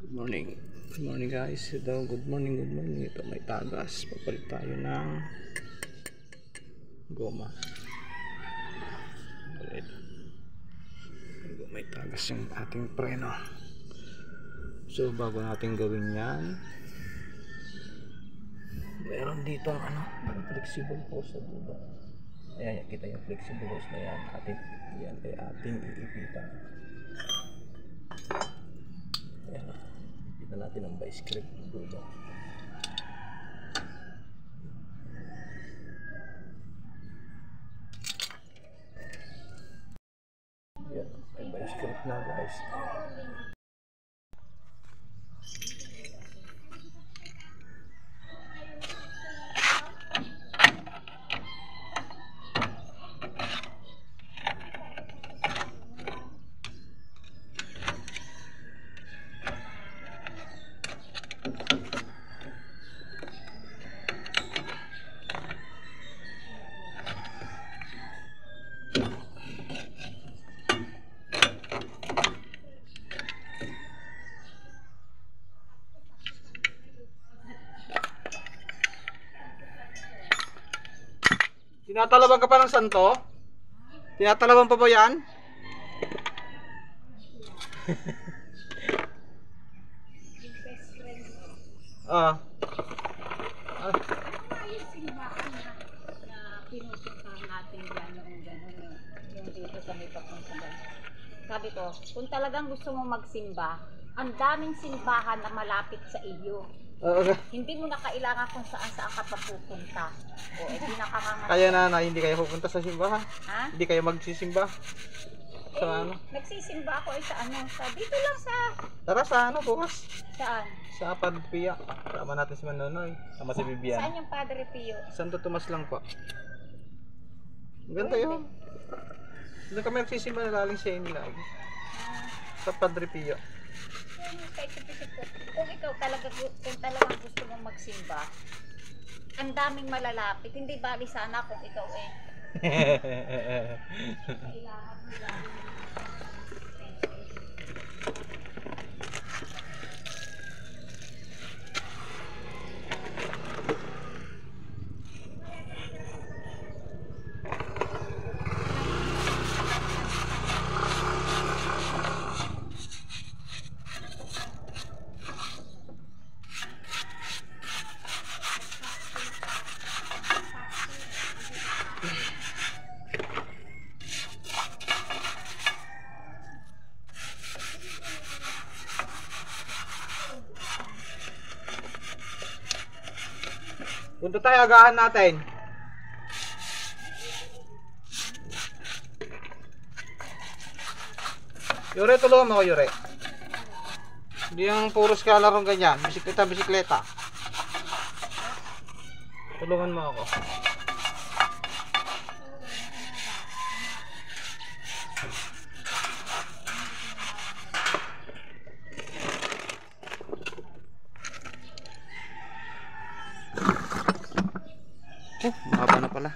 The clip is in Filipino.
Good morning. Good morning guys. Ito, good morning. Ito may tagas. Papalit tayo ng goma. May tagas yung ating preno. So bago natin gawin yan, meron dito ang flexible hose sa dulo. Ayan, kita yung flexible hose na yan. Yan ay ating iipitan. Ayan, ipitan natin ang vice grip dulo. Ayan, may vice grip na guys. Tinatalaban ka pa ng santo? Tinatalaban pa ba yan? Ah. Yung simbahan na pinupuntahan natin dyan noong gano'n, yung dito sa may papuntahan. Sabi ko, kung talagang gusto mo magsimba, ang daming simbahan na malapit sa iyo. Okay. Hindi mo na kailangan kung saan ka pa pupunta. O, hindi na Kaya na hindi kayo pupunta sa simbahan? Ha? Hindi kayo magsisimba? Sa ano? Nagsisimba ako sa ano, sa dito lang sa... Tara sa ano bukas? Saan? Sa Padre Pio. Sama natin si Manonoy. Sama si Bibian. Saan yung Padre Pio? Santo Tomas lang po. Ganda yun. Doon kami magsisimba na laling sa inyo lagi. Sa Padre Pio. Kung ikaw talagang gusto mong magsimba, ang daming malalapit. Hindi bali sana kung ikaw kailangan mo lang. Punta tayo, agahan natin. Yure, tulungan mo ako, Yure. Hindi yung puros ka larong ganyan. Bisikleta. Tulungan mo ako. Mahaba na pala.